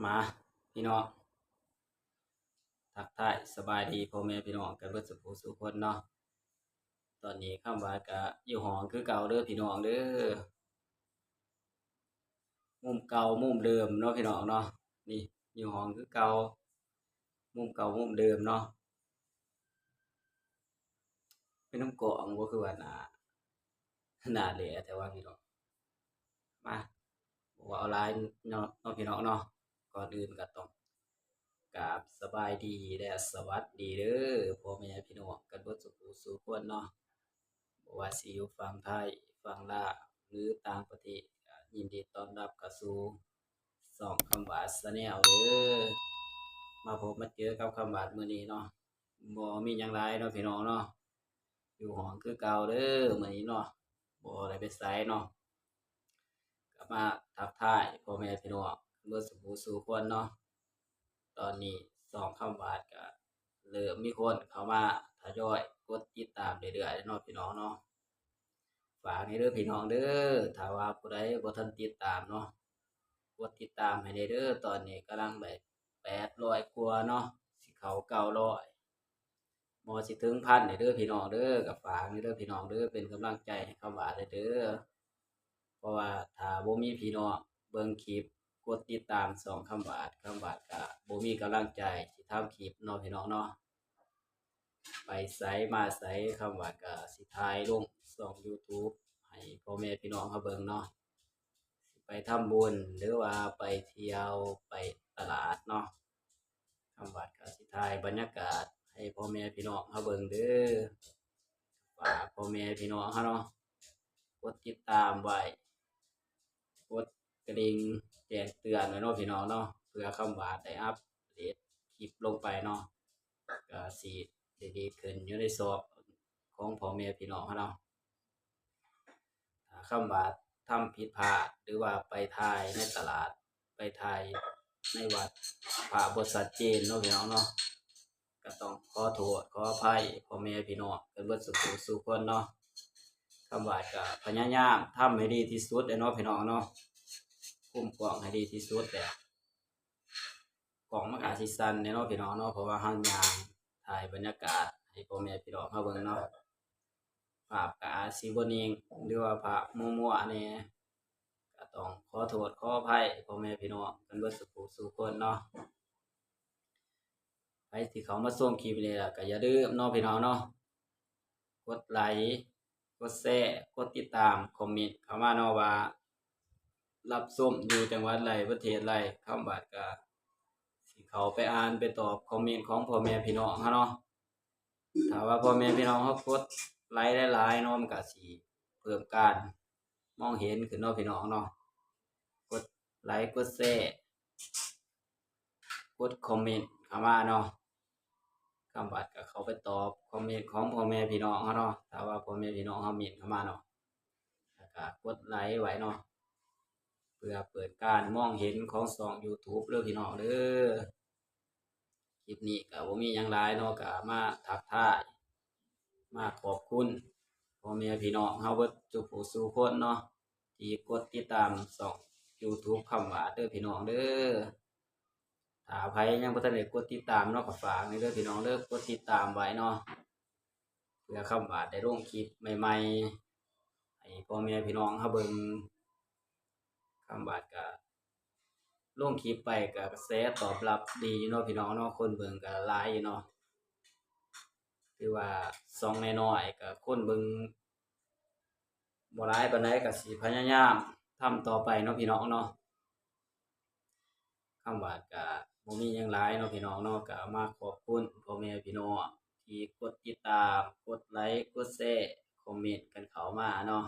มาพี่น้องทักทายสบายดีพ่อแม่พี่น้องกันเบิดสุขสุขคนเนาะตอนนี้คำว่ากะอยู่ห้องคือเก่าเด้อพี่น้องเด้อมุมเก่ามุมเดิมเนาะพี่น้องเนาะนี่อยู่ห้องคือเก่ามุมเก่ามุมเดิมเนาะเป็นน้ำกรองบ่คือว่าหน้าแหละแต่ว่าพี่น้องมาบ่ว่าเอาหลายเนาะพี่น้องเนาะก่อนอื่นก็ต้องกราบสบายดีและสวัสดีเด้อพ่อแม่พี่น้องกันเบิดสุขสุขคนเนาะ บ่ว่าสิอยู่ฝั่งไทยฝั่งลาวหรือต่างประเทศก็ยินดีต้อนรับเข้าสู่ช่องคำหวาดชาแนลเด้อมาพบมาเจอกับคำหวาดมื้อนี้เนาะบ่มีหยังหลายเนาะพี่น้องเนาะอยู่ห้องคือเก่าเด้อมื้อนี้เนาะบ่ได้ไปไสเนาะก็มาทักทายพ่อแม่พี่น้องเบิดสุขสู่คนเนาะตอนนี้ช่องคำหวาดก็เริ่มมีคนเข้ามาทยอยกดติดตามเรื่อยๆเนาะพี่น้องเนาะ ฝากให้เด้อพี่น้องเด้อถ้าว่าผู้ใดบ่ทันติดตามเนาะกดติดตามให้ได้เด้อตอนนี้กำลังได้800กว่าเนาะสิเข้า900บ่สิถึงพันเด้อพี่น้องเด้อก็ฝากให้เด้อพี่น้องเด้อเป็นกำลังใจให้คำว่าเด้อเพราะว่าถ้าบ่มีพี่น้องเบิ่งคลิปกดติดตามช่องคำว่าก็บ่มีกำลังใจสิทำคลิปเนาะพี่น้องเนาะ ไปไสมาไสคำว่าก็สิถ่ายลงช่อง YouTube ให้พ่อแม่พี่น้องเขาเบิ่งเนาะสิไปทำบุญหรือว่าไปเที่ยวไปตลาดเนาะคำว่าก็สิถ่ายบรรยากาศให้พ่อแม่พี่น้องเขาเบิ่งเด้อฝากพ่อแม่พี่น้องเขาเนาะกดติดตามไว้กดกระดิ่งแจ้งเตือนไว้เนาะพี่น้องเนาะเพื่อคำว่าได้อัปเดตคลิปลงไปเนาะก็สิได้ดีขึ้นอยู่ในสอบของพ่อแม่พี่น้องเขาเนาะ ถ้าคำว่าทำผิดพลาดหรือว่าไปถ่ายในตลาดไปถ่ายในวัดพระบ่ชัดเจนเนาะพี่น้องเนาะก็ต้องขอโทษขออภัยพ่อแม่พี่น้องกันเบิดสุขสุขคนเนาะคำว่าก็พยายามทำให้ดีที่สุดเนาะพี่น้องเนาะคุมกล้องให้ดีที่สุดแต่กล้องมันก็อาจสิสั่นเนาะพี่น้องเนาะเพราะว่าเราย่างถ่ายบรรยากาศให้พ่อแม่พี่น้องเราเบิ่งเนาะภาพก็อาจสิบ่นิ่งหรือว่าภาพมั่วๆแหน่ ก็ต้องขอโทษขออภัยพ่อแม่พี่น้องกันเบิดสุขสู่คนเนาะใครที่เขามาส่งคลิปนี่ล่ะก็อย่าลืมเนาะพี่น้องเนาะกดไลค์กดแชร์กดติดตามคอมเมนต์เข้ามาเนาะว่ารับชมอยู่จังหวัดใดประเทศใดคำว่าก็สิเข้าไปอ่านไปตอบคอมเมนต์ของพ่อแม่พี่น้องเราเนาะถ้าว่าพ่อแม่พี่น้องเรากดไลค์หลายๆเนาะมันก็สิเพิ่มการมองเห็นขึ้นเนาะพี่น้องเนาะกดไลค์กดแชร์ กดคอมเมนต์เข้ามาเนาะคำบัดก็เข้าไปตอบคอมเมนต์ของพ่อแม่พี่น้องเขาเนาะถ้าว่าพ่อแม่พี่น้องเขาเมนต์เข้ามาเนาะแล้วก็กดไลค์ไว้เนาะเพื่อเปิดการมองเห็นของช่อง YouTube เด้อพี่น้องเด้อคลิปนี้ก็บ่มีหยังหลายเนาะก็มาทักทายมาขอบคุณพ่อแม่พี่น้องเฮาเบิดทุกผู้ทุกคนเนาะที่กดติดตามช่อง YouTube คำว่าเด้อพี่น้องเด้อ ถ้าไผยังบ่ทันได้กดติดตามเนาะก็ฝากในเด้อพี่น้องเด้อกดติดตามไว้เนาะเพื่อคำว่าได้ลงคลิปใหม่ๆให้พ่อแม่พี่น้องเฮาเบิ่งคำว่าก็ลงคลิปไปก็กระแสตอบรับดีอยู่เนาะพี่น้องเนาะคนเบิ่งก็หลายอยู่เนาะถือว่าช่องน้อยๆก็คนเบิ่งบ่หลายปานใดก็สิพยายามทำต่อไปเนาะพี่น้องเนาะ คำว่าก็บ่มีหยังหลายเนาะพี่น้องเนาะก็มาขอบคุณพ่อแม่พี่น้องที่กดติดตามกดไลค์กดแชร์คอมเมนต์กันเข้ามาเนาะ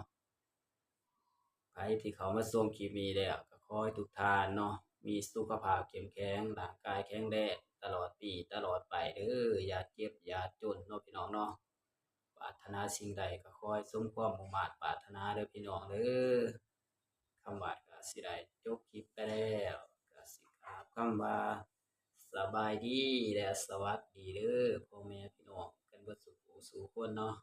ไผที่เขามาชมคลิปนี้แล้วก็ขอให้ทุกท่านเนาะมีสุขภาพเข้มแข็งร่างกายแข็งแรงตลอดปีตลอดไปเด้ออย่าเจ็บอย่าจนเนาะพี่น้องเนาะปรารถนาสิ่งใดก็ขอให้สมความมุ่งมั่นปรารถนาเด้อพี่น้องเด้อคำว่าก็สิได้จบคลิปไปแล้วก็สิกราบคำว่า สบายดีและสวัสดีเด้อพ่อแม่พี่น้องกันเบิดสุขสู่คนเนาะ